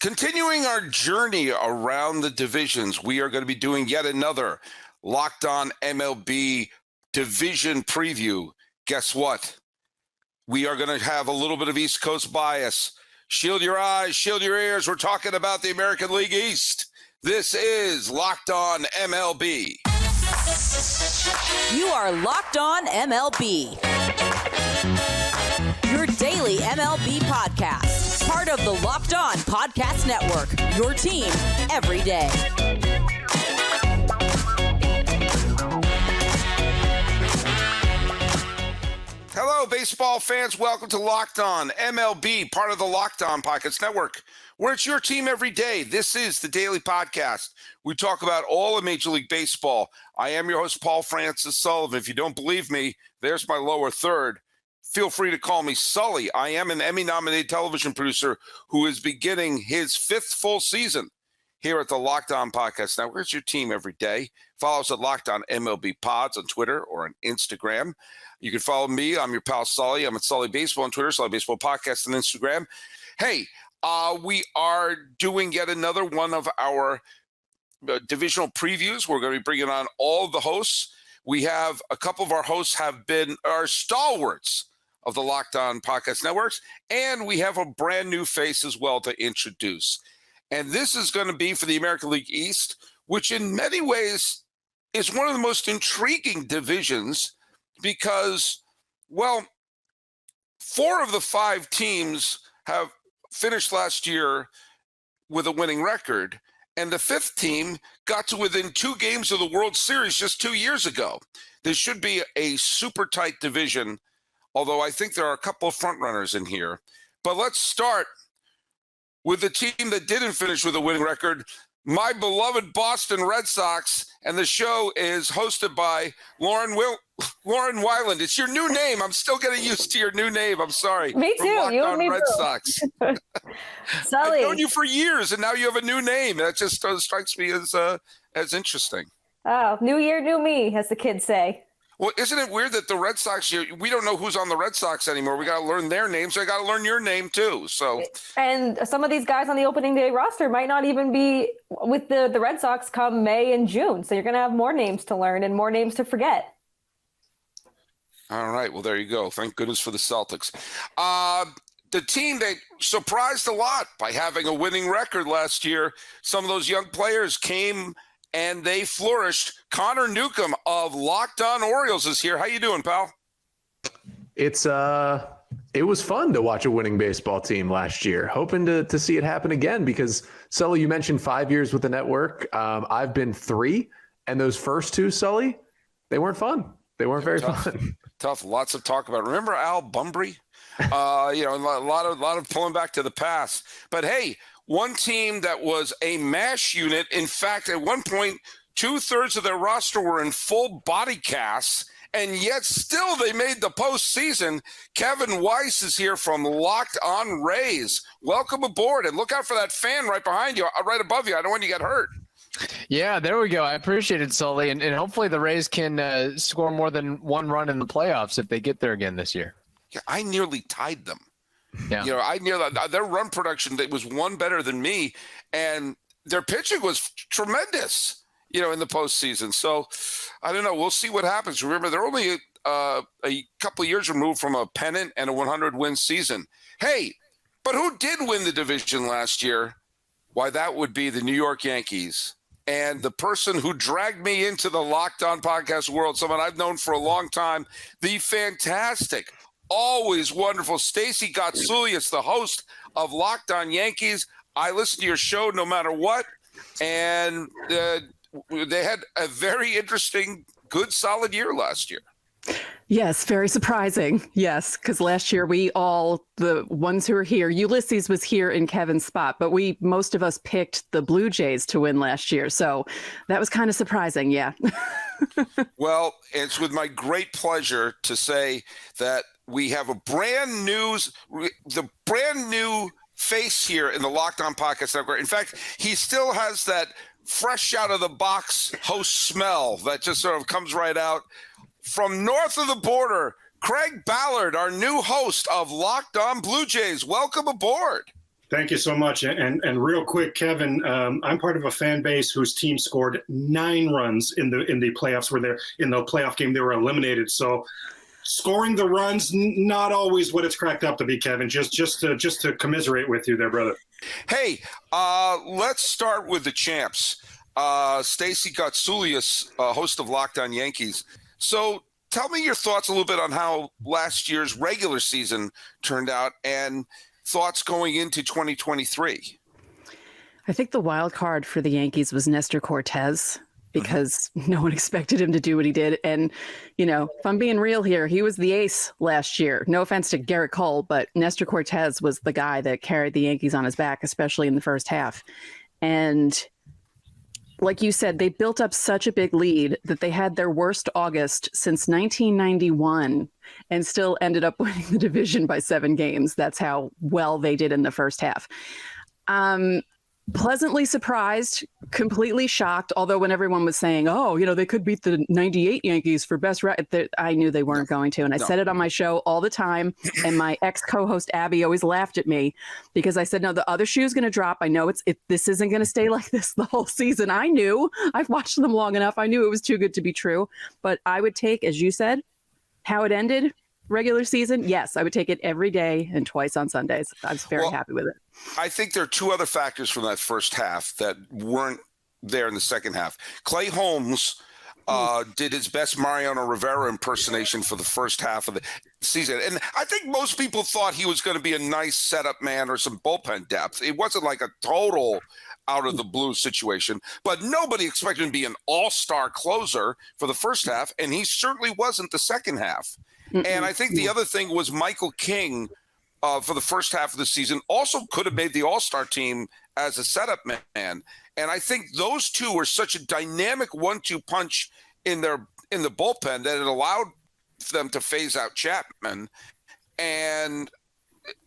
Continuing our journey around the divisions, we are going to be doing yet another Locked On MLB division preview. Guess what? We are going to have a little bit of East Coast bias. Shield your eyes, shield your ears. We're talking about the American League East. This is Locked On MLB. You are Locked On MLB. Your daily MLB podcast. Part of the Locked On Podcast Network. Your team every day. Hello, baseball fans. Welcome to Locked On MLB, part of the Locked On Podcast Network, where it's your team every day. This is the daily podcast. We talk about all of Major League Baseball. I am your host, Paul Francis Sullivan. If you don't believe me, there's my lower third. Feel free to call me Sully. I am an Emmy-nominated television producer who is beginning his fifth full season here at the Locked On Podcast Network. It's your team every day. Follow us at Locked On MLB Pods on Twitter or on Instagram. You can follow me. I'm your pal Sully. I'm at Sully Baseball on Twitter, Sully Baseball Podcast on Instagram. Hey, we are doing yet another one of our divisional previews. We're going to be bringing on all of the hosts. We have a couple of our hosts have been our stalwarts of the Locked On Podcast Networks, and we have a brand new face as well to introduce. And this is going to be for the American League East, which in many ways is one of the most intriguing divisions because, well, 4 of the 5 teams have finished last year with a winning record, and the 5th team got to within 2 games of the World Series just 2 years ago. This should be a super tight division, although I think there are a couple of frontrunners in here. But let's start with the team that didn't finish with a winning record, my beloved Boston Red Sox, and the show is hosted by Lauren Weiland. It's your new name. I'm still getting used to your new name. I'm sorry. Me too. You and me Red too. Sox. Sully. I've known you for years, and now you have a new name. That just strikes me as interesting. Oh, new year, new me, as the kids say. Well, isn't it weird that the Red Sox, we don't know who's on the Red Sox anymore. We got to learn their names. So I got to learn your name too. So, and some of these guys on the opening day roster might not even be with the Red Sox come May and June. So you're going to have more names to learn and more names to forget. All right. Well, there you go. Thank goodness for the Celtics. The team that surprised a lot by having a winning record last year, some of those young players came and they flourished. Connor Newcomb of Locked On Orioles is here. How you doing, pal? It was fun to watch a winning baseball team last year. Hoping to see it happen again because, Sully, you mentioned 5 years with the network. I've been 3, and those first 2, Sully, they weren't fun. They weren't very fun. Tough. Lots of talk about it. Remember Al Bumbry? A lot of pulling back to the past. But hey, one team that was a MASH unit. In fact, at one point, 2/3 of their roster were in full body casts, and yet still they made the postseason. Kevin Weiss is here from Locked On Rays. Welcome aboard, and look out for that fan right behind you, right above you. I don't want you to get hurt. Yeah, there we go. I appreciate it, Sully, and hopefully the Rays can score more than 1 run in the playoffs if they get there again this year. Yeah, I nearly tied them. Yeah. Their run production, that was 1 better than me, and their pitching was tremendous, in the postseason. So I don't know. We'll see what happens. Remember, they're only a couple of years removed from a pennant and a 100-win season. Hey, but who did win the division last year? Why, that would be the New York Yankees. And the person who dragged me into the Locked On podcast world, someone I've known for a long time, the fantastic, always wonderful Stacey Gotsulias, the host of Locked On Yankees. I listen to your show no matter what, and they had a very interesting, good, solid year last year. Yes, very surprising. Yes, because last year the ones who are here, Ulysses was here in Kevin's spot, but most of us picked the Blue Jays to win last year. So that was kind of surprising. Yeah. Well, it's with my great pleasure to say that we have a brand new face here in the Locked On Podcast Network. In fact, he still has that fresh out of the box host smell that just sort of comes right out. From north of the border, Craig Ballard, our new host of Locked On Blue Jays. Welcome aboard. Thank you so much. And real quick, Kevin, I'm part of a fan base whose team scored 9 runs in the playoffs. Where they're in the playoff game, they were eliminated. So scoring the runs, not always what it's cracked up to be, Kevin. Just to commiserate with you there, brother. Hey, let's start with the champs. Stacy Gotsulias, host of Locked On Yankees. So tell me your thoughts a little bit on how last year's regular season turned out and thoughts going into 2023. I think the wild card for the Yankees was Nestor Cortez because no one expected him to do what he did. And, if I'm being real here, he was the ace last year. No offense to Garrett Cole, but Nestor Cortez was the guy that carried the Yankees on his back, especially in the first half. And like you said, they built up such a big lead that they had their worst August since 1991 and still ended up winning the division by 7 games. That's how well they did in the first half. Pleasantly surprised, completely shocked, although when everyone was saying, they could beat the 98 Yankees for best record, I knew they weren't going to. And I said it on my show all the time. And my ex-co-host Abby always laughed at me because I said, no, the other shoe's going to drop. I know this isn't going to stay like this the whole season. I knew. I've watched them long enough. I knew it was too good to be true. But I would take, as you said, how it ended. Regular season, yes, I would take it every day and twice on Sundays. I was very happy with it. I think there are 2 other factors from that first half that weren't there in the second half. Clay Holmes did his best Mariano Rivera impersonation for the first half of the season. And I think most people thought he was going to be a nice setup man or some bullpen depth. It wasn't like a total out of the blue situation, but nobody expected him to be an all-star closer for the first half, and he certainly wasn't the second half. And I think the other thing was Michael King for the first half of the season also could have made the all-star team as a setup man. And I think those two were such a dynamic 1-2 punch in the bullpen that it allowed them to phase out Chapman. And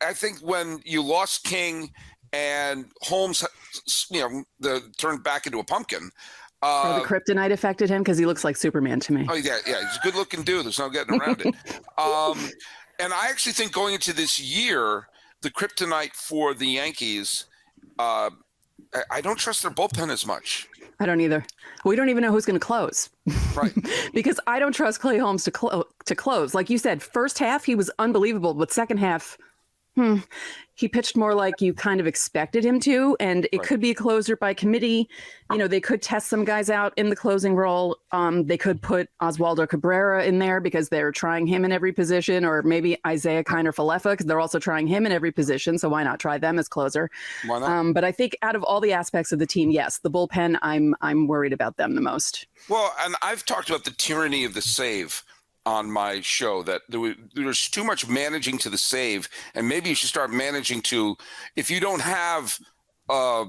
I think when you lost King and Holmes, turned back into a pumpkin. The kryptonite affected him because he looks like Superman to me. Oh, yeah. He's a good-looking dude. There's no getting around it. And I actually think going into this year, the kryptonite for the Yankees, I don't trust their bullpen as much. I don't either. We don't even know who's going to close. Right. Because I don't trust Clay Holmes to close. Like you said, first half, he was unbelievable. But second half, he pitched more like you kind of expected him to, and it could be a closer by committee. They could test some guys out in the closing role. They could put Oswaldo Cabrera in there because they're trying him in every position, or maybe Isaiah Kiner-Falefa because they're also trying him in every position. So why not try them as closer? Why not? But I think out of all the aspects of the team, yes, the bullpen, I'm worried about them the most. Well, and I've talked about the tyranny of the save on my show, that there's too much managing to the save, and maybe you should start managing to, if you don't have a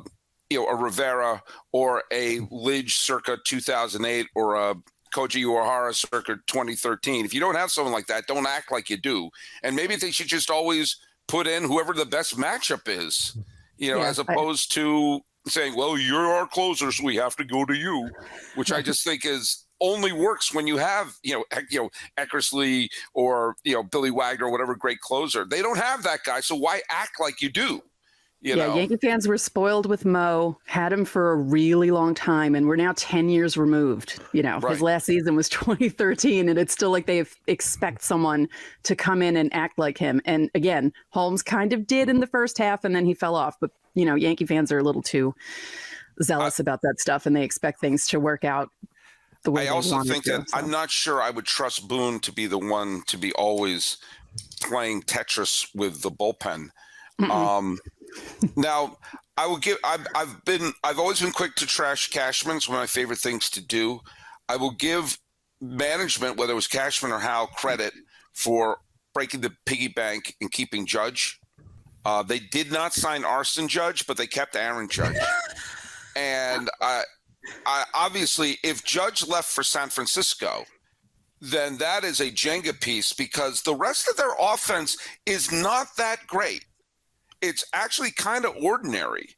Rivera or a Lidge circa 2008 or a Koji Uehara circa 2013, if you don't have someone like that, don't act like you do. And maybe they should just always put in whoever the best matchup is, as opposed to saying, well, you're our closer, so we have to go to you, which I just think only works when you have, Eckersley or, Billy Wagner, or whatever great closer. They don't have that guy, so why act like you do? Yankee fans were spoiled with Mo, had him for a really long time, and we're now 10 years removed. His last season was 2013, and it's still like they expect someone to come in and act like him. And again, Holmes kind of did in the first half, and then he fell off. But, Yankee fans are a little too zealous about that stuff, and they expect things to work out. I also think that I'm not sure I would trust Boone to be the one to be always playing Tetris with the bullpen. Now, I will give. I've always been quick to trash Cashman. It's one of my favorite things to do. I will give management, whether it was Cashman or Hal, credit for breaking the piggy bank and keeping Judge. They did not sign Arson Judge, but they kept Aaron Judge. And obviously, if Judge left for San Francisco, then that is a Jenga piece because the rest of their offense is not that great. It's actually kind of ordinary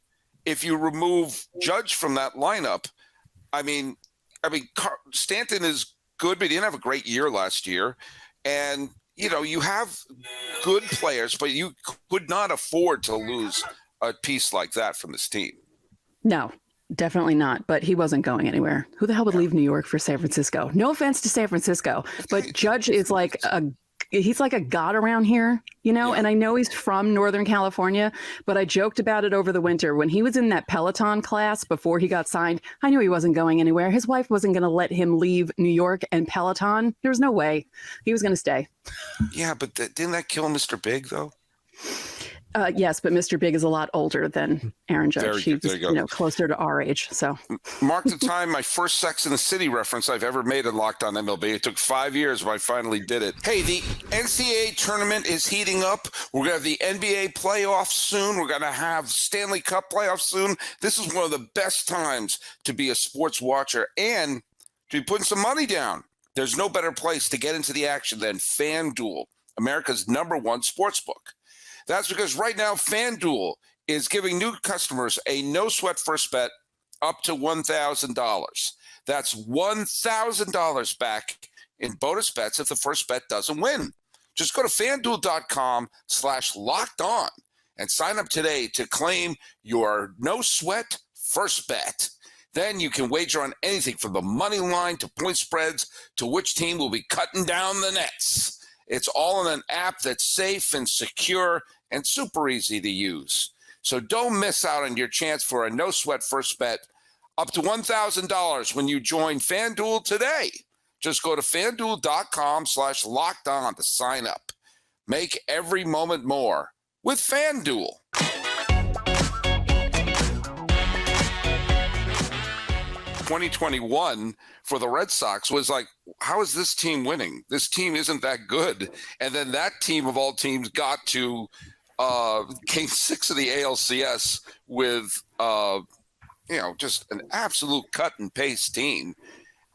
if you remove Judge from that lineup. I mean, Stanton is good, but he didn't have a great year last year. And, you have good players, but you could not afford to lose a piece like that from this team. No, definitely not. But he wasn't going anywhere. Who the hell would leave New York for San Francisco? No offense to San Francisco, but Judge is like he's like a god around here, you know, and I know he's from Northern California, but I joked about it over the winter when he was in that Peloton class before he got signed. I knew he wasn't going anywhere. His wife wasn't going to let him leave New York and Peloton. There was no way he was going to stay. Yeah, but didn't that kill Mr. Big though? Yes, but Mr. Big is a lot older than Aaron Judge. There He's you go. Closer to our age. So Mark the time, my first Sex in the City reference I've ever made in Locked On MLB. It took 5 years, but I finally did it. Hey, the NCAA tournament is heating up. We're going to have the NBA playoffs soon. We're going to have Stanley Cup playoffs soon. This is one of the best times to be a sports watcher and to be putting some money down. There's no better place to get into the action than FanDuel, America's #1 sportsbook. That's because right now FanDuel is giving new customers a no-sweat first bet up to $1,000. That's $1,000 back in bonus bets if the first bet doesn't win. Just go to FanDuel.com/lockedon and sign up today to claim your no-sweat first bet. Then you can wager on anything from the money line to point spreads to which team will be cutting down the nets. It's all in an app that's safe and secure and super easy to use. So don't miss out on your chance for a no-sweat first bet up to $1,000 when you join FanDuel today. Just go to FanDuel.com/lockedon to sign up. Make every moment more with FanDuel. 2021 for the Red Sox was like, how is this team winning? This team isn't that good. And then that team of all teams got to Game 6 of the ALCS with, just an absolute cut and paste team.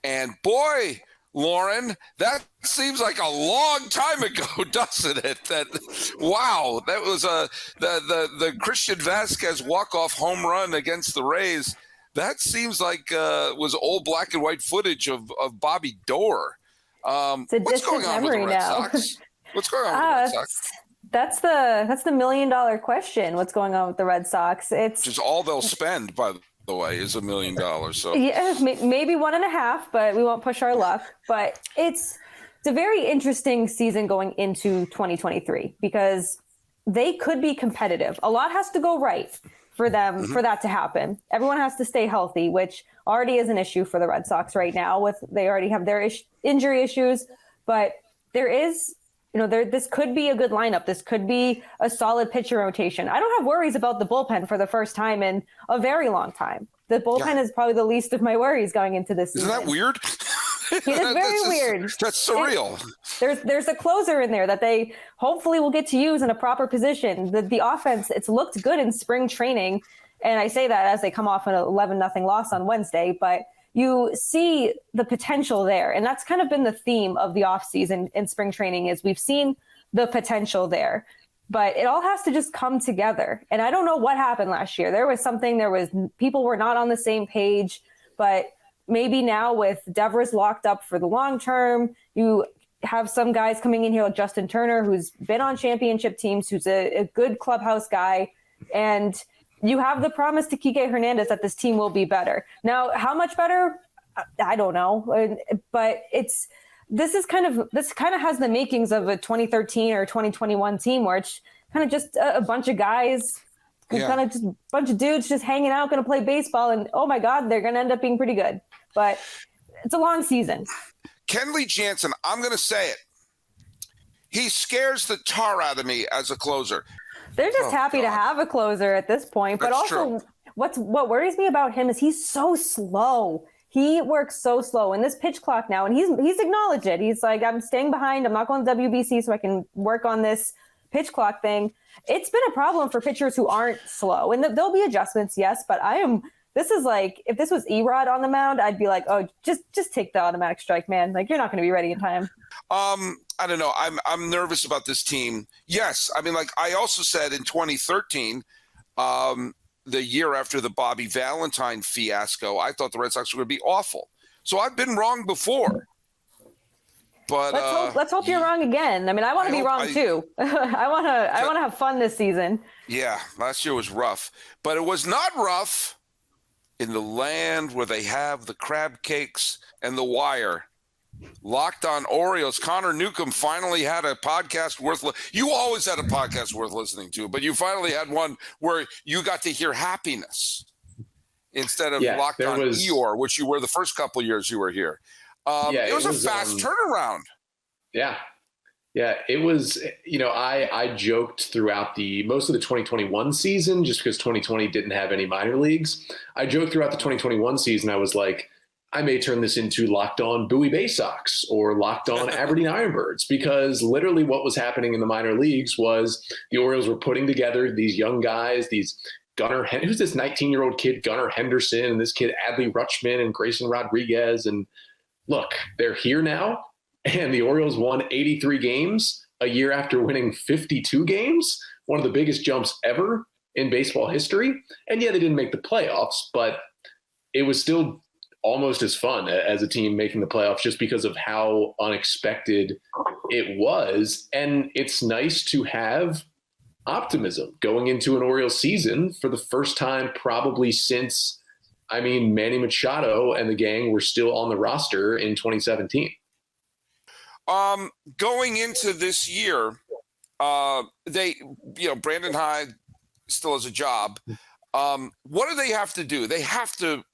And boy, Lauren, that seems like a long time ago, doesn't it? That was the Christian Vasquez walk-off home run against the Rays. That seems like was old black and white footage of Bobby Doerr. What's going on with the Red Sox? What's going on with the Red Sox? That's the $1 million question. What's going on with the Red Sox? It's just all they'll spend, by the way, is $1 million. So yeah, maybe 1.5, but we won't push our luck. But it's a very interesting season going into 2023 because they could be competitive. A lot has to go right for them for that to happen. Everyone has to stay healthy, which already is an issue for the Red Sox right now. They already have their injury issues, but there is, this could be a good lineup. This could be a solid pitcher rotation. I don't have worries about the bullpen for the first time in a very long time. The bullpen is probably the least of my worries going into this season. Isn't that weird? It is very weird. That's surreal. There's a closer in there that they hopefully will get to use in a proper position. The offense, it's looked good in spring training. And I say that as they come off an 11-0 loss on Wednesday, but you see the potential there. And that's kind of been the theme of the offseason in spring training is we've seen the potential there. But it all has to just come together. And I don't know what happened last year. People were not on the same page, but maybe now with Devers locked up for the long term, you have some guys coming in here like Justin Turner, who's been on championship teams, who's a good clubhouse guy. And you have the promise to Kike Hernandez that this team will be better. Now, how much better? I don't know. But this kind of has the makings of a 2013 or 2021 team where it's kind of just a bunch of guys, kind of just a bunch of dudes just hanging out, going to play baseball. And, oh, my God, they're going to end up being pretty good. But it's a long season. Kenley Jansen, I'm going to say it. He scares the tar out of me as a closer. They're just happy to have a closer at this point. But That's also, true. what worries me about him is he's so slow. He works so slow in this pitch clock now, and he's acknowledged it. He's like, I'm staying behind. I'm not going to WBC so I can work on this pitch clock thing. It's been a problem for pitchers who aren't slow, and there'll be adjustments, yes. But this is like, if this was Erod on the mound, I'd be like, oh, just take the automatic strike, man. Like, you're not going to be ready in time. I don't know. I'm nervous about this team. Yes, I mean, like I also said in 2013. The year after the Bobby Valentine fiasco, I thought the Red Sox were going to be awful. So I've been wrong before. But let's hope you're wrong again. I mean, I want to be wrong too. I want to have fun this season. Yeah, last year was rough, but it was not rough in the land where they have the crab cakes and the wire. Locked On Orioles. Connor Newcomb finally had a podcast you always had a podcast worth listening to, but you finally had one where you got to hear happiness instead of Locked On Eeyore, which you were the first couple of years you were here. It was a fast turnaround. Yeah. Yeah, it was, I joked throughout most of the 2021 season, just because 2020 didn't have any minor leagues. I joked throughout the 2021 season. I was like, I may turn this into Locked On Bowie Bay Sox or Locked On Aberdeen Ironbirds, because literally what was happening in the minor leagues was the Orioles were putting together these young guys, who's this 19-year-old kid, Gunnar Henderson, and this kid, Adley Rutschman and Grayson Rodriguez. And look, they're here now. And the Orioles won 83 games a year after winning 52 games, one of the biggest jumps ever in baseball history. And yeah, they didn't make the playoffs, but it was still almost as fun as a team making the playoffs, just because of how unexpected it was. And it's nice to have optimism going into an Orioles season for the first time probably since, Manny Machado and the gang were still on the roster in 2017. Going into this year, Brandon Hyde still has a job. What do they have to do? They have to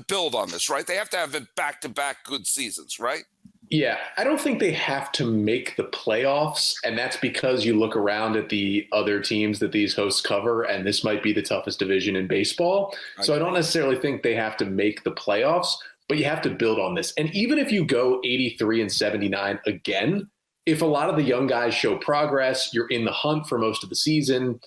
build on this, right? They have to have it back-to-back good seasons, right? Yeah, I don't think they have to make the playoffs, and that's because you look around at the other teams that these hosts cover, and this might be the toughest division in baseball. So I don't necessarily think they have to make the playoffs, but you have to build on this. And even if you go 83-79 again, if a lot of the young guys show progress, you're in the hunt for most of the season,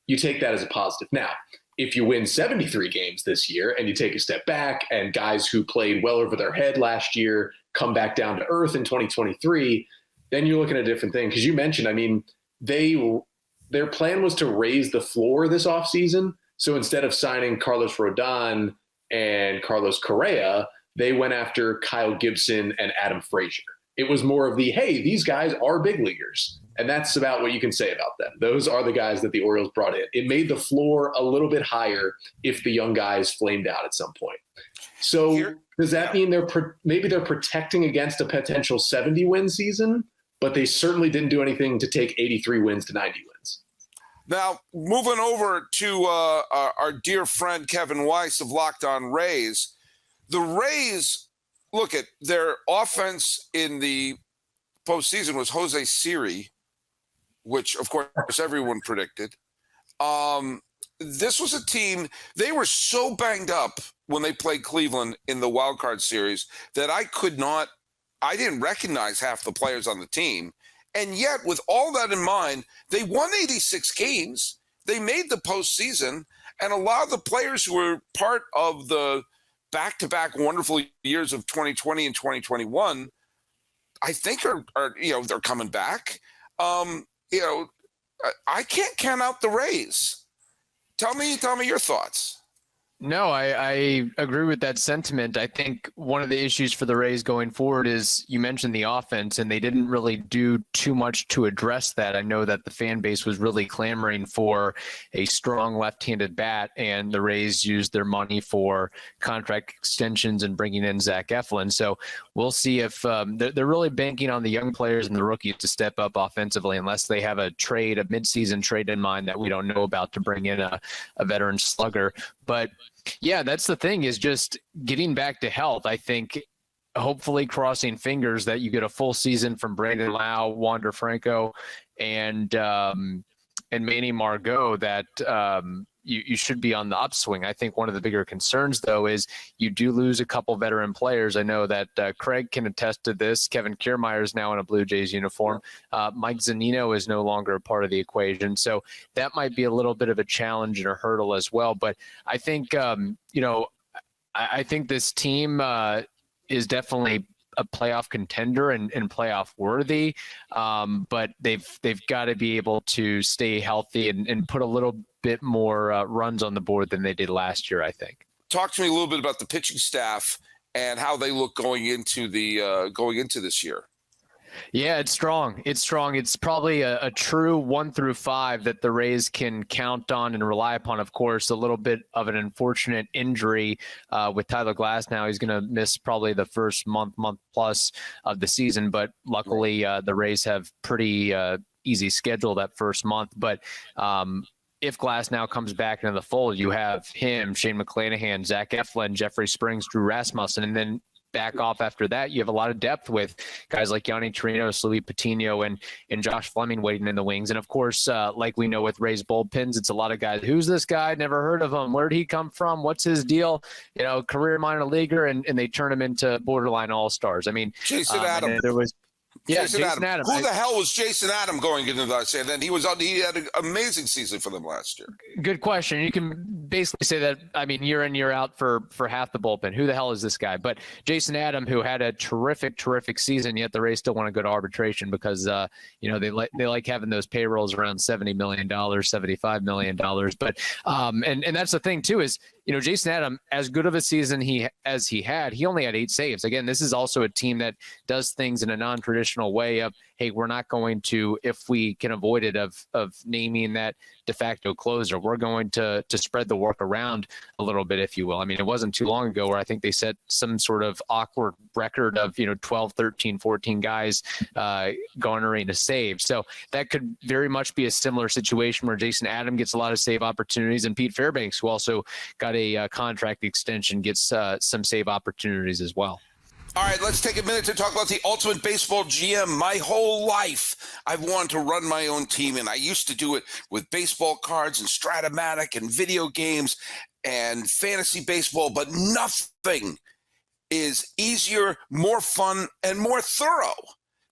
you take that as a positive. Now, if you win 73 games this year and you take a step back and guys who played well over their head last year come back down to earth in 2023, then you're looking at a different thing. Because you mentioned, their plan was to raise the floor this offseason. So instead of signing Carlos Rodon and Carlos Correa, they went after Kyle Gibson and Adam Frazier. It was more of hey, these guys are big leaguers. And that's about what you can say about them. Those are the guys that the Orioles brought in. It made the floor a little bit higher if the young guys flamed out at some point. So does that mean maybe they're protecting against a potential 70-win season, but they certainly didn't do anything to take 83 wins to 90 wins? Now, moving over to our dear friend Kevin Weiss of Locked On Rays. The Rays, look at their offense in the postseason was Jose Siri, which, of course, everyone predicted. This was a team, they were so banged up when they played Cleveland in the wild card series that I didn't recognize half the players on the team. And yet, with all that in mind, they won 86 games. They made the postseason, and a lot of the players who were part of the back-to-back wonderful years of 2020 and 2021, I think are they're coming back. I can't count out the Rays. Tell me your thoughts. No, I agree with that sentiment. I think one of the issues for the Rays going forward is you mentioned the offense, and they didn't really do too much to address that. I know that the fan base was really clamoring for a strong left-handed bat, and the Rays used their money for contract extensions and bringing in Zach Eflin. So we'll see if they're really banking on the young players and the rookies to step up offensively, unless they have a midseason trade in mind that we don't know about to bring in a veteran slugger. But yeah, that's the thing, is just getting back to health. I think hopefully crossing fingers that you get a full season from Brandon Lau, Wander Franco, and Manny Margot, that you should be on the upswing. I think one of the bigger concerns, though, is you do lose a couple veteran players. I know that Craig can attest to this. Kevin Kiermaier is now in a Blue Jays uniform. Mike Zunino is no longer a part of the equation. So that might be a little bit of a challenge and a hurdle as well. But I think, I think this team is definitely a playoff contender and playoff worthy. But they've got to be able to stay healthy and put a little bit more runs on the board than they did last year, I think. Talk to me a little bit about the pitching staff and how they look going into this year. Yeah, it's strong. It's strong. It's probably a true 1 through 5 that the Rays can count on and rely upon. Of course, a little bit of an unfortunate injury with Tyler Glass. Now he's going to miss probably the first month plus of the season. But luckily, the Rays have pretty easy schedule that first month. But if Glass now comes back into the fold, you have him, Shane McClanahan, Zach Eflin, Jeffrey Springs, Drew Rasmussen, and then back off after that, you have a lot of depth with guys like Yanni Torino, Luis Patino, and Josh Fleming waiting in the wings. And of course, like we know with Rays bullpens, it's a lot of guys. Who's this guy? Never heard of him. Where'd he come from? What's his deal? Career minor leaguer, and they turn him into borderline all-stars. I mean, Jason Adam. There was Jason Adam. Who the hell was Jason Adam going into that? And then he had an amazing season for them last year. Good question. You can basically say that, I mean, year in, year out for half the bullpen. Who the hell is this guy? But Jason Adam, who had a terrific season, yet the Rays still want to go to arbitration because, they like having those payrolls around $70 million, $75 million. But, and that's the thing too, is, Jason Adam, as good of a season as he had, he only had 8 saves. Again, this is also a team that does things in a non-traditional way of, hey, we're not going to, if we can avoid it, of naming that de facto closer. We're going to spread the work around a little bit, if you will. I mean, it wasn't too long ago where I think they set some sort of awkward record of, 12, 13, 14 guys garnering a save. So that could very much be a similar situation where Jason Adam gets a lot of save opportunities, and Pete Fairbanks, who also got a contract extension, gets some save opportunities as well. All right, let's take a minute to talk about the Ultimate Baseball GM. My whole life, I've wanted to run my own team, and I used to do it with baseball cards and Stratomatic and video games and fantasy baseball, but nothing is easier, more fun, and more thorough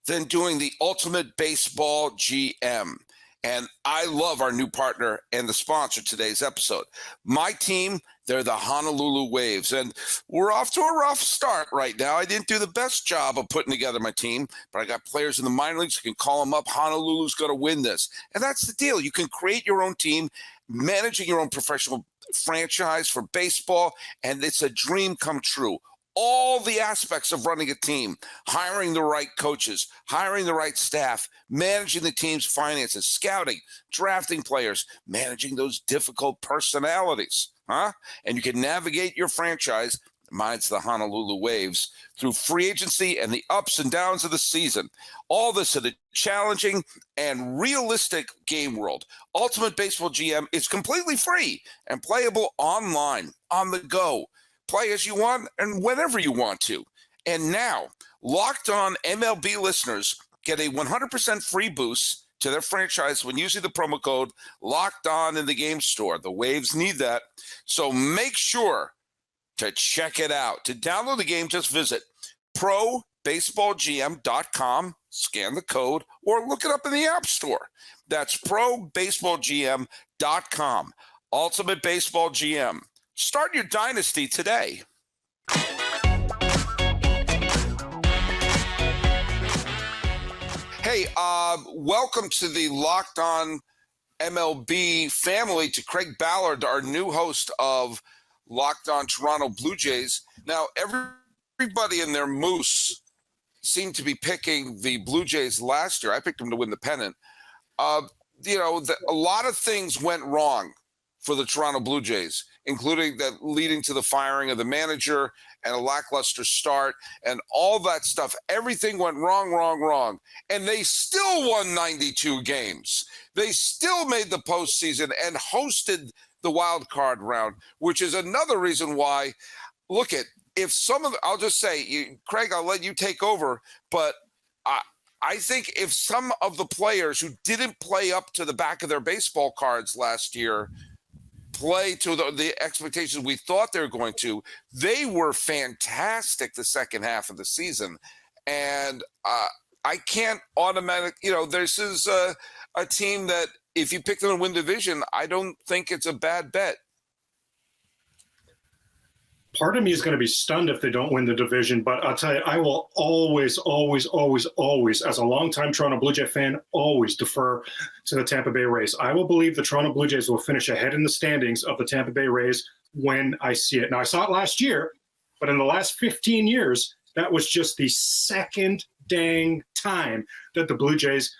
than doing the Ultimate Baseball GM. And I love our new partner and the sponsor of today's episode. My team, they're the Honolulu Waves. And we're off to a rough start right now. I didn't do the best job of putting together my team, but I got players in the minor leagues who can call them up. Honolulu's going to win this. And that's the deal. You can create your own team, managing your own professional franchise for baseball, and it's a dream come true. All the aspects of running a team, hiring the right coaches, hiring the right staff, managing the team's finances, scouting, drafting players, managing those difficult personalities, And you can navigate your franchise, mine's the Honolulu Waves, through free agency and the ups and downs of the season. All this in a challenging and realistic game world. Ultimate Baseball GM is completely free and playable online, on the go. Play as you want and whenever you want to. And now, Locked On MLB listeners get a 100% free boost to their franchise when using the promo code Locked On in the game store. The Waves need that. So make sure to check it out. To download the game, just visit probaseballgm.com, scan the code, or look it up in the App Store. That's probaseballgm.com. Ultimate Baseball GM. Start your dynasty today. Hey, welcome to the Locked On MLB family, to Craig Ballard, our new host of Locked On Toronto Blue Jays. Now, everybody and their moose seemed to be picking the Blue Jays last year. I picked them to win the pennant. A lot of things went wrong for the Toronto Blue Jays, including that leading to the firing of the manager and a lackluster start and all that stuff. Everything went wrong. And they still won 92 games. They still made the postseason and hosted the wild card round, which is another reason why, look at, if some of, I'll just say, Craig, I'll let you take over, but I think if some of the players who didn't play up to the back of their baseball cards last year play to the expectations we thought they were going to, they were fantastic the second half of the season. And I can't this is a team that if you pick them to win division, I don't think it's a bad bet. Part of me is going to be stunned if they don't win the division, but I'll tell you, I will always, as a longtime Toronto Blue Jay fan, always defer to the Tampa Bay Rays. I will believe the Toronto Blue Jays will finish ahead in the standings of the Tampa Bay Rays when I see it. Now, I saw it last year, but in the last 15 years, that was just the second dang time that the Blue Jays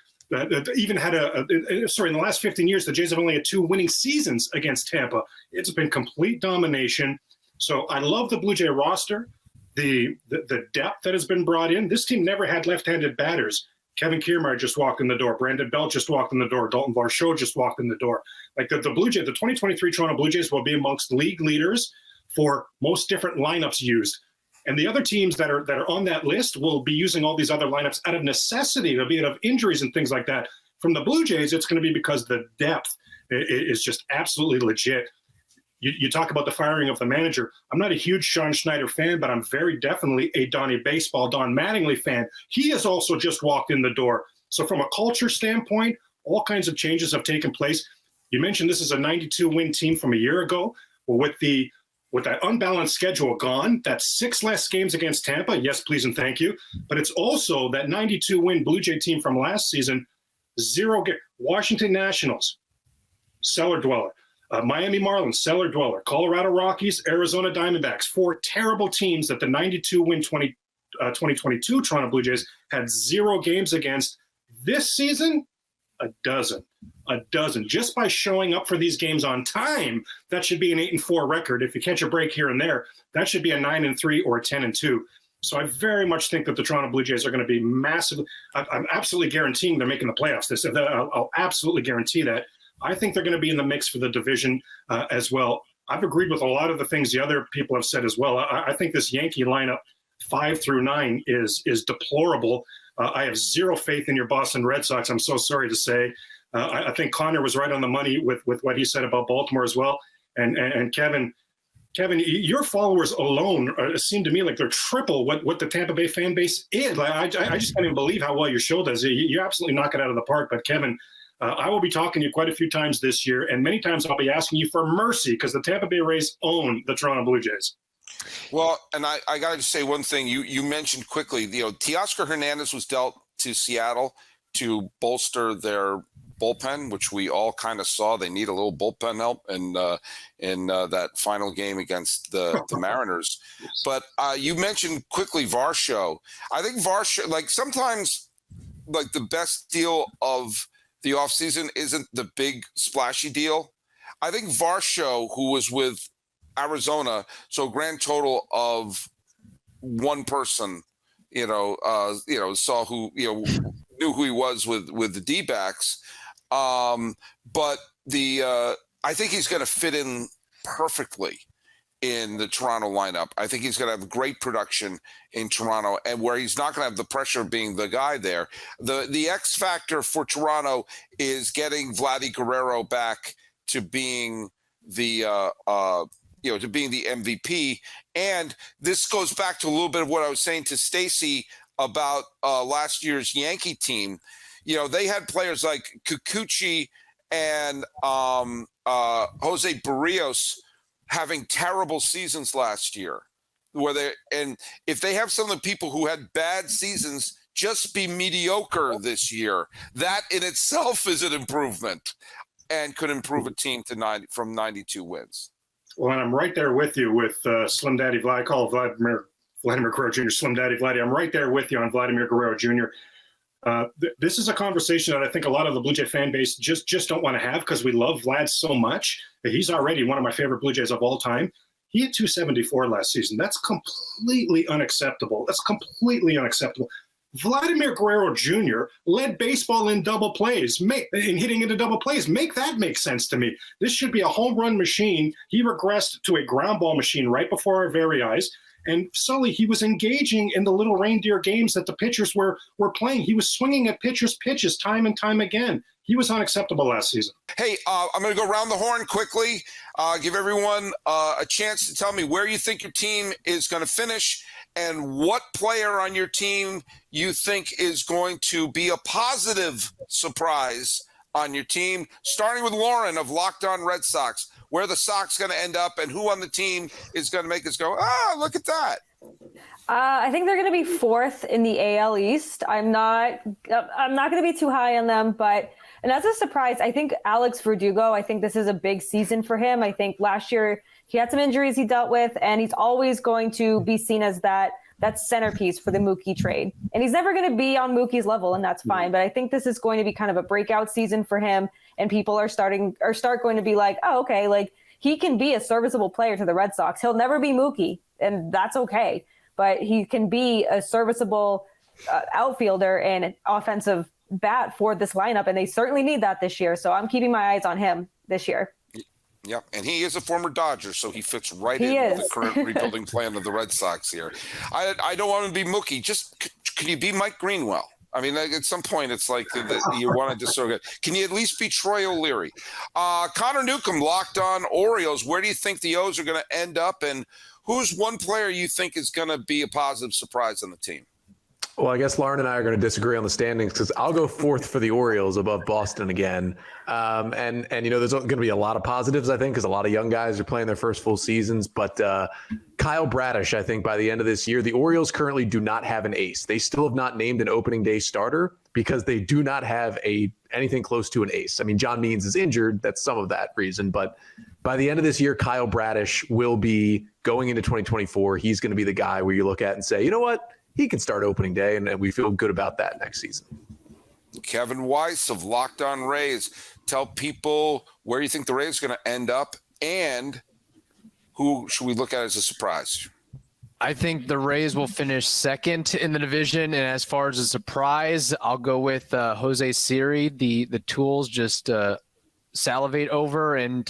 even had in the last 15 years, the Jays have only had 2 winning seasons against Tampa. It's been complete domination. So I love the Blue Jay roster, the depth that has been brought in. This team never had left-handed batters. Kevin Kiermaier just walked in the door. Brandon Belt just walked in the door. Dalton Varsho just walked in the door. Like the Blue Jays, the 2023 Toronto Blue Jays will be amongst league leaders for most different lineups used. And the other teams that are on that list will be using all these other lineups out of necessity, be it of injuries and things like that. From the Blue Jays, it's going to be because the depth is just absolutely legit. You talk about the firing of the manager. I'm not a huge Sean Schneider fan, but I'm very definitely a Don Mattingly fan. He has also just walked in the door. So from a culture standpoint, all kinds of changes have taken place. You mentioned this is a 92-win team from a year ago. Well, with that unbalanced schedule gone, that's 6 less games against Tampa. Yes, please and thank you. But it's also that 92-win Blue Jay team from last season, 0 game. Washington Nationals, cellar dweller. Miami Marlins, cellar dweller. Colorado Rockies, Arizona Diamondbacks, 4 terrible teams that the 92-win 2022 Toronto Blue Jays had 0 games against. This season, a dozen. Just by showing up for these games on time, that should be an 8-4 record. If you catch a break here and there, that should be a 9-3 or a 10-2. So I very much think that the Toronto Blue Jays are going to be massive. I'm absolutely guaranteeing they're making the playoffs. I'll absolutely guarantee that. I think they're going to be in the mix for the division as well. I've agreed with a lot of the things the other people have said as well. I think this Yankee lineup 5 through 9 is deplorable. I have zero faith in your Boston Red Sox. I'm so sorry to say. I think Connor was right on the money with what he said about Baltimore as well. And Kevin, your followers alone seem to me like they're triple what the Tampa Bay fan base is. Like, I just can't even believe how well your show does. You absolutely knock it out of the park. But Kevin, I will be talking to you quite a few times this year, and many times I'll be asking you for mercy because the Tampa Bay Rays own the Toronto Blue Jays. Well, and I got to say one thing. You mentioned quickly, Teoscar Hernandez was dealt to Seattle to bolster their bullpen, which we all kind of saw. They need a little bullpen help in that final game against the Mariners. But you mentioned quickly Varsho. I think Varsho, like sometimes, like the best deal of the offseason isn't the big splashy deal. I think Varsho, who was with Arizona, so grand total of one person, saw who, knew who he was with the D-backs. But I think he's going to fit in perfectly in the Toronto lineup. I think he's going to have great production in Toronto, and where he's not going to have the pressure of being the guy there. The X factor for Toronto is getting Vladdy Guerrero back to being the to being the MVP. And this goes back to a little bit of what I was saying to Stacy about last year's Yankee team. They had players like Kikuchi and Jose Barrios having terrible seasons last year. And if they have some of the people who had bad seasons just be mediocre this year, that in itself is an improvement and could improve a team to from 92 wins. Well, and I'm right there with you with Slim Daddy Vlad. I call Vladimir Guerrero Jr. Slim Daddy Vladdy. I'm right there with you on Vladimir Guerrero Jr. This is a conversation that I think a lot of the Blue Jay fan base just don't want to have because we love Vlad so much. He's already one of my favorite Blue Jays of all time. He had 274 last season. That's completely unacceptable. Vladimir Guerrero Jr. led baseball in double plays, in hitting into double plays. Make that make sense to me. This should be a home run machine. He regressed to a ground ball machine right before our very eyes. And Sully, he was engaging in the little reindeer games that the pitchers were playing. He was swinging at pitchers' pitches time and time again. He was unacceptable last season. Hey, I'm going to go around the horn quickly, give everyone a chance to tell me where you think your team is going to finish and what player on your team you think is going to be a positive surprise on your team, starting with Lauren of Locked On Red Sox. Where the Sox going to end up and who on the team is going to make us go, look at that. I think they're going to be 4th in the AL East. I'm not going to be too high on them, and as a surprise, I think Alex Verdugo, I think this is a big season for him. I think last year he had some injuries he dealt with, and he's always going to be seen as that that centerpiece for the Mookie trade. And he's never going to be on Mookie's level, and that's fine. But I think this is going to be kind of a breakout season for him, and people are going to be like, oh, okay, like he can be a serviceable player to the Red Sox. He'll never be Mookie, and that's okay. But he can be a serviceable outfielder and offensive bat for this lineup, and they certainly need that this year. So I'm keeping my eyes on him this year. Yep, and he is a former Dodger, so he fits right He in with is. the current rebuilding plan of the Red Sox here. I don't want him to be Mookie. Just can you be Mike Greenwell? I mean, at some point, it's like you want to just sort of – can you at least be Troy O'Leary? Connor Newcomb, Locked On Orioles. Where do you think the O's are going to end up, and who's one player you think is going to be a positive surprise on the team? Well, I guess Lauren and I are going to disagree on the standings because I'll go fourth for the Orioles above Boston again. And there's going to be a lot of positives, I think, because a lot of young guys are playing their first full seasons. But Kyle Bradish, I think by the end of this year, the Orioles currently do not have an ace. They still have not named an opening day starter because they do not have anything close to an ace. I mean, John Means is injured. That's some of that reason. But by the end of this year, Kyle Bradish will be going into 2024. He's going to be the guy where you look at and say, you know what? He can start opening day, and we feel good about that next season. Kevin Weiss of Locked On Rays. Tell people where you think the Rays are going to end up, and who should we look at as a surprise? I think the Rays will finish second in the division, and as far as a surprise, I'll go with Jose Siri. The Tools just salivate over, and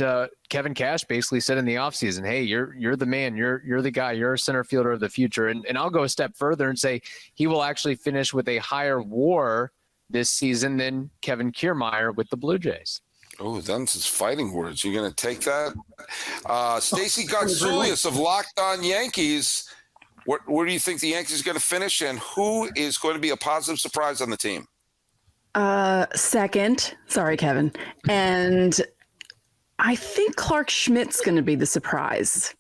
Kevin Cash basically said in the offseason, hey, you're the man, you're the guy, you're a center fielder of the future. And I'll go a step further and say he will actually finish with a higher WAR this season than Kevin Kiermaier with the Blue Jays. Oh, them's his fighting words. You going to take that? Stacy Gotsulias of Locked On Yankees. Where do you think the Yankees are going to finish, and who is going to be a positive surprise on the team? Second. Sorry, Kevin. And I think Clark Schmidt's going to be the surprise.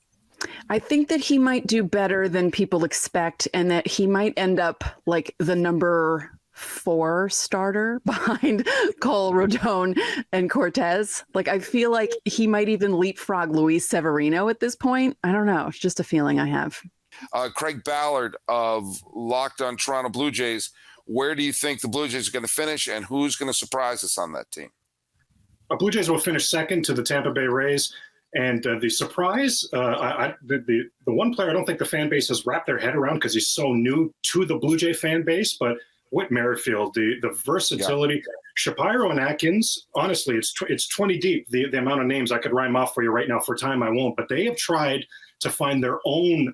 I think that he might do better than people expect, and that he might end up like the number 4 starter behind Cole, Rodon, and Cortez. Like, I feel like he might even leapfrog Luis Severino at this point. I don't know. It's just a feeling I have. Craig Ballard of Locked On Toronto Blue Jays. Where do you think the Blue Jays are going to finish, and who's going to surprise us on that team? Blue Jays will finish second to the Tampa Bay Rays. And the surprise, the one player I don't think the fan base has wrapped their head around because he's so new to the Blue Jay fan base, but Whit Merrifield, the versatility. Yeah. Shapiro and Atkins, honestly, it's 20 deep, the amount of names I could rhyme off for you right now. For time, I won't. But they have tried to find their own,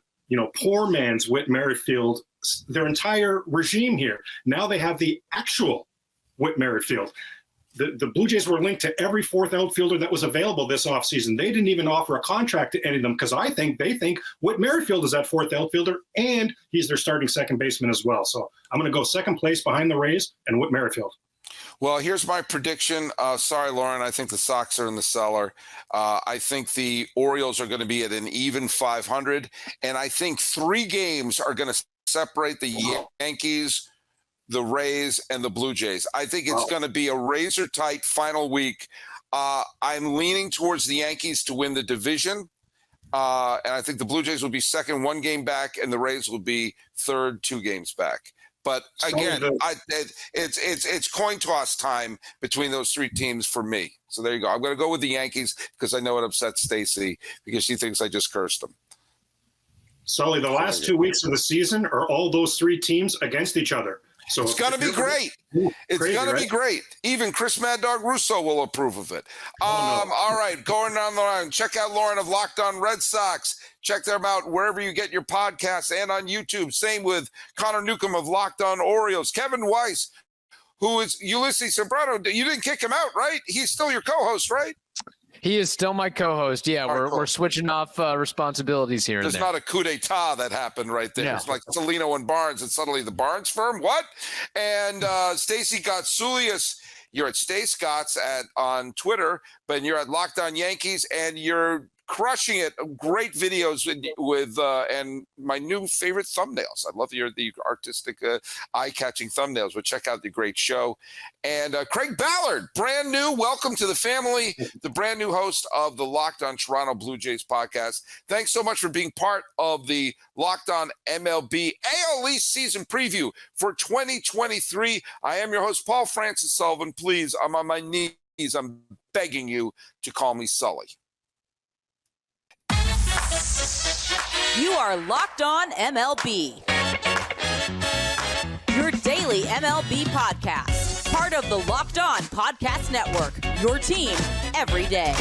poor man's Whit Merrifield, their entire regime here. Now they have the actual Whit Merrifield. The Blue Jays were linked to every fourth outfielder that was available this offseason. They didn't even offer a contract to any of them because they think Whit Merrifield is that fourth outfielder, and he's their starting second baseman as well. So I'm going to go second place behind the Rays and Whit Merrifield. Well, here's my prediction. Sorry, Lauren. I think the Sox are in the cellar. I think the Orioles are going to be at an even 500. And I think 3 games are going to separate the Yankees, the Rays, and the Blue Jays. I think it's going to be a razor-tight final week. I'm leaning towards the Yankees to win the division. And I think the Blue Jays will be second, 1 game back, and the Rays will be third, 2 games back. But again, it's coin toss time between those 3 teams for me. So there you go. I'm going to go with the Yankees because I know it upsets Stacy because she thinks I just cursed them. Sully, the last 2 weeks of the season are all those 3 teams against each other. So it's going to be great. It's going to be great. Even Chris Mad Dog Russo will approve of it. All right, going down the line. Check out Lauren of Locked On Red Sox. Check them out wherever you get your podcasts and on YouTube. Same with Connor Newcomb of Locked On Orioles. Kevin Weiss, who is Ulysses Sombrero. You didn't kick him out, right? He's still your co-host, right? He is still my co-host. Yeah, we're switching off responsibilities here. There's not a coup d'etat that happened right there. No. It's like Celino and Barnes, and suddenly the Barnes firm. What? And Stacy Gotsulias, you're at Stay Scotts on Twitter, but you're at Locked On Yankees, and you're crushing it. Great videos with and my new favorite thumbnails. I love the artistic, eye-catching thumbnails. But check out the great show. And Craig Ballard, brand new. Welcome to the family, the brand new host of the Locked On Toronto Blue Jays podcast. Thanks so much for being part of the Locked On MLB AL East season preview for 2023. I am your host, Paul Francis Sullivan. Please, I'm on my knees. I'm begging you to call me Sully. You are Locked On MLB. Your daily MLB podcast. Part of the Locked On Podcast Network. Your team every day.